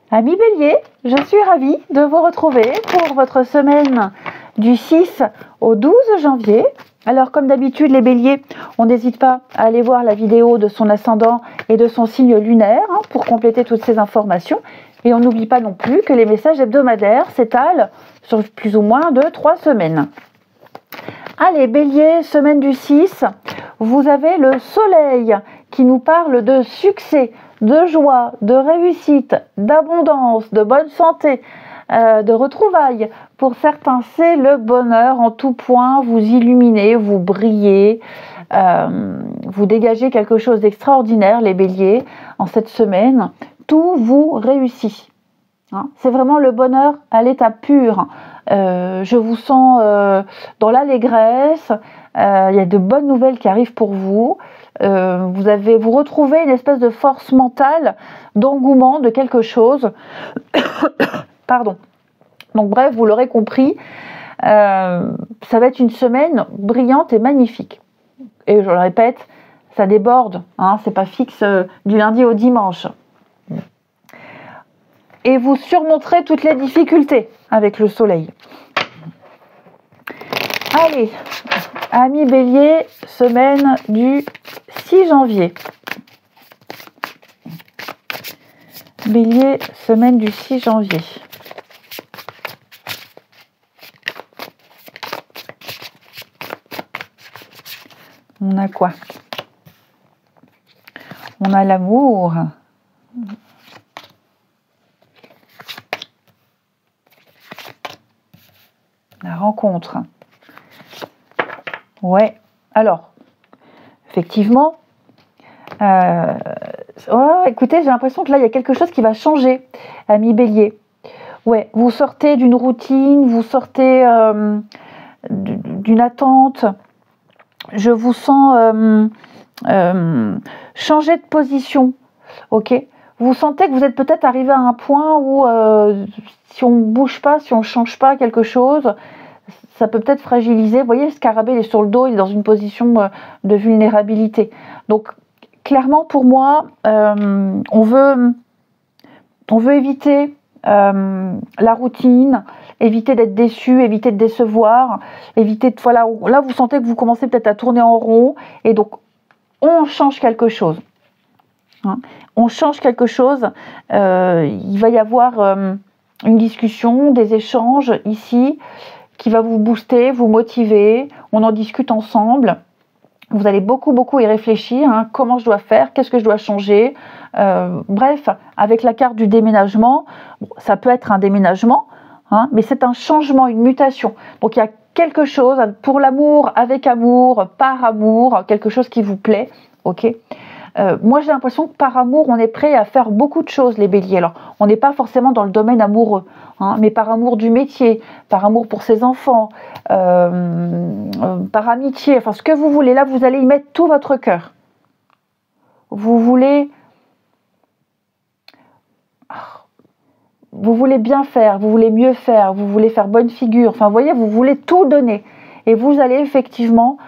Amis Bélier, je suis ravie de vous retrouver pour votre semaine du 6 au 12 janvier. Alors comme d'habitude les Béliers, on n'hésite pas à aller voir la vidéo de son ascendant et de son signe lunaire pour compléter toutes ces informations. Et on n'oublie pas non plus que les messages hebdomadaires s'étalent sur plus ou moins de 3 semaines. Allez Bélier, semaine du 6, vous avez le soleil qui nous parle de succès, de joie, de réussite, d'abondance, de bonne santé, de retrouvailles. Pour certains, c'est le bonheur en tout point. Vous illuminez, vous brillez, vous dégagez quelque chose d'extraordinaire, les Béliers, en cette semaine. Tout vous réussit. Hein, c'est vraiment le bonheur à l'état pur. Je vous sens dans l'allégresse. Il y a de bonnes nouvelles qui arrivent pour vous. Vous retrouvez une espèce de force mentale, d'engouement de quelque chose. Pardon. Donc bref, vous l'aurez compris, ça va être une semaine brillante et magnifique. Et je le répète, ça déborde, hein, c'est pas fixe du lundi au dimanche. Et vous surmonterez toutes les difficultés avec le soleil. Allez, amis Bélier, semaine du 6 janvier. Bélier, semaine du 6 janvier. On a quoi? On a l'amour. La rencontre. Ouais. Alors, effectivement, écoutez, j'ai l'impression que là, il y a quelque chose qui va changer, ami Bélier. Ouais, vous sortez d'une routine, vous sortez d'une attente. Je vous sens changer de position, ok? Vous sentez que vous êtes peut-être arrivé à un point où si on ne bouge pas, si on ne change pas quelque chose, ça peut peut-être fragiliser. Vous voyez, le scarabée, il est sur le dos, il est dans une position de vulnérabilité. Donc, clairement, pour moi, on veut éviter la routine, éviter d'être déçu, éviter de décevoir, éviter de... Voilà, là, vous sentez que vous commencez peut-être à tourner en rond, et donc, on change quelque chose. Hein, on change quelque chose, il va y avoir une discussion, des échanges ici, qui va vous booster, vous motiver, on en discute ensemble. Vous allez beaucoup y réfléchir, hein, comment je dois faire, qu'est-ce que je dois changer. Bref, avec la carte du déménagement, ça peut être un déménagement, hein, mais c'est un changement, une mutation. Donc il y a quelque chose, pour l'amour, avec amour, par amour, quelque chose qui vous plaît, ok. Moi j'ai l'impression que par amour, on est prêt à faire beaucoup de choses, les Béliers. Alors, on n'est pas forcément dans le domaine amoureux, hein, mais par amour du métier, par amour pour ses enfants, par amitié, enfin ce que vous voulez. Là, vous allez y mettre tout votre cœur. Vous voulez bien faire, vous voulez mieux faire, vous voulez faire bonne figure. Enfin, vous voyez, vous voulez tout donner. Et vous allez effectivement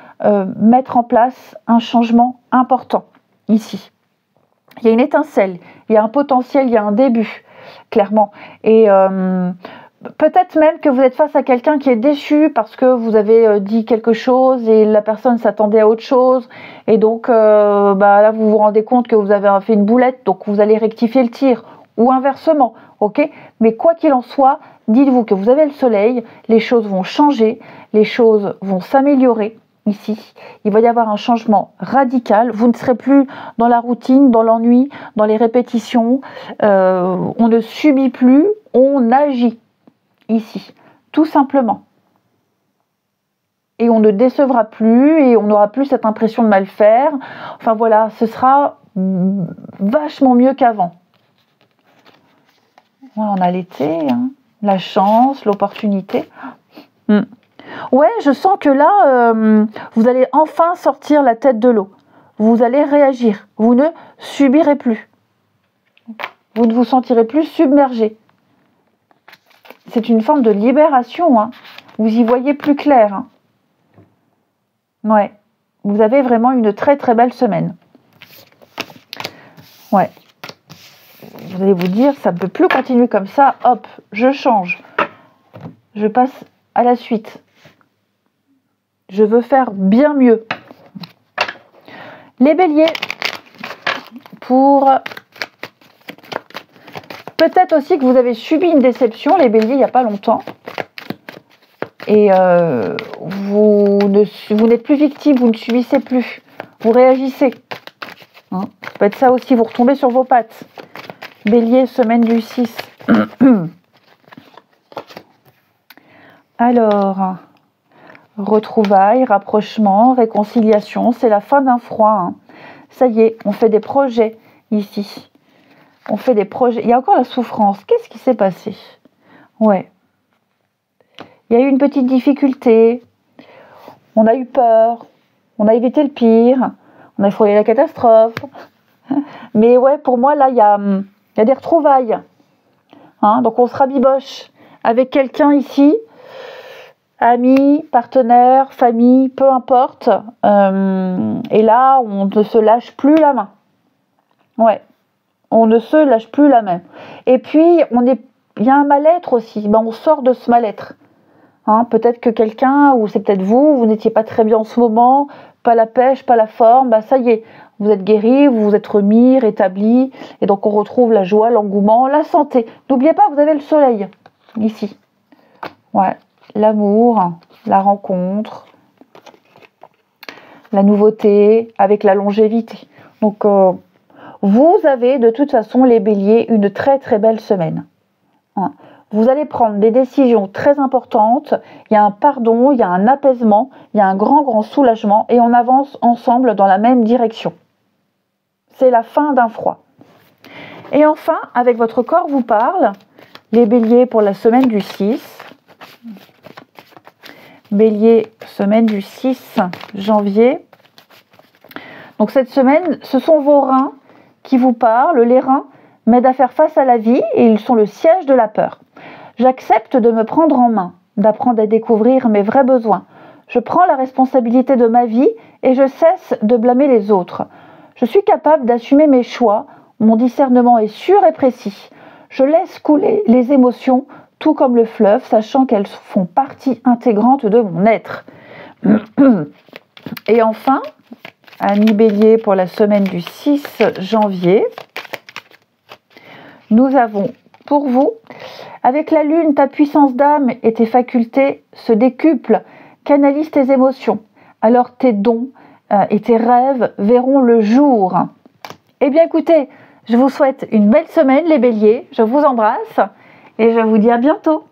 mettre en place un changement important. Ici, il y a une étincelle, il y a un potentiel, il y a un début, clairement. Et peut-être même que vous êtes face à quelqu'un qui est déçu parce que vous avez dit quelque chose et la personne s'attendait à autre chose. Et donc, là, vous vous rendez compte que vous avez fait une boulette, donc vous allez rectifier le tir. Ou inversement, ok? Mais quoi qu'il en soit, dites-vous que vous avez le soleil, les choses vont changer, les choses vont s'améliorer. Ici, il va y avoir un changement radical. Vous ne serez plus dans la routine, dans l'ennui, dans les répétitions. On ne subit plus, on agit ici, tout simplement. Et on ne décevra plus et on n'aura plus cette impression de mal faire. Enfin voilà, ce sera vachement mieux qu'avant. Voilà, on a l'été, hein, la chance, l'opportunité. Ouais, je sens que là, vous allez enfin sortir la tête de l'eau. Vous allez réagir. Vous ne subirez plus. Vous ne vous sentirez plus submergé. C'est une forme de libération. Hein. Vous y voyez plus clair. Hein. Ouais. Vous avez vraiment une très très belle semaine. Ouais. vous allez vous dire, ça ne peut plus continuer comme ça, hop, je change. Je passe à la suite. Je veux faire bien mieux. Les béliers, pour... Peut-être aussi que vous avez subi une déception, les béliers, il n'y a pas longtemps. Et vous n'êtes plus victime, vous ne subissez plus. Vous réagissez. Hein, ça peut être ça aussi, vous retombez sur vos pattes. Bélier, semaine du 6. Alors, retrouvailles, rapprochement, réconciliation, c'est la fin d'un froid. Hein. Ça y est, on fait des projets ici. On fait des projets. Il y a encore la souffrance. Qu'est-ce qui s'est passé? Ouais. Il y a eu une petite difficulté. On a eu peur. On a évité le pire. On a frôlé la catastrophe. Mais ouais, pour moi, là, il y a des retrouvailles. Hein, donc, on se rabiboche avec quelqu'un ici. Amis, partenaires, famille, peu importe. Et là, on ne se lâche plus la main. Ouais. On ne se lâche plus la main. Et puis, il y a un mal-être aussi. Ben, on sort de ce mal-être. Hein, peut-être que quelqu'un, ou c'est peut-être vous n'étiez pas très bien en ce moment, pas la pêche, pas la forme, ben, ça y est, vous êtes guéri, vous vous êtes remis, rétabli, et donc on retrouve la joie, l'engouement, la santé. N'oubliez pas, vous avez le soleil, ici. Ouais, l'amour, la rencontre, la nouveauté, avec la longévité. Donc, vous avez de toute façon, les béliers, une très très belle semaine. Hein. Vous allez prendre des décisions très importantes, il y a un pardon, il y a un apaisement, il y a un grand soulagement et on avance ensemble dans la même direction. C'est la fin d'un froid. Et enfin, avec votre corps vous parle, les béliers pour la semaine du 6. Bélier, semaine du 6 janvier. Donc cette semaine, ce sont vos reins qui vous parlent. Les reins m'aident à faire face à la vie et ils sont le siège de la peur. J'accepte de me prendre en main, d'apprendre à découvrir mes vrais besoins. Je prends la responsabilité de ma vie et je cesse de blâmer les autres. Je suis capable d'assumer mes choix, mon discernement est sûr et précis. Je laisse couler les émotions, tout comme le fleuve, sachant qu'elles font partie intégrante de mon être. Et enfin, amis bélier pour la semaine du 6 janvier, nous avons pour vous, avec la lune, ta puissance d'âme et tes facultés se décuplent, canalise tes émotions. Alors tes dons et tes rêves verront le jour. Eh bien écoutez, je vous souhaite une belle semaine les béliers, je vous embrasse et je vous dis à bientôt.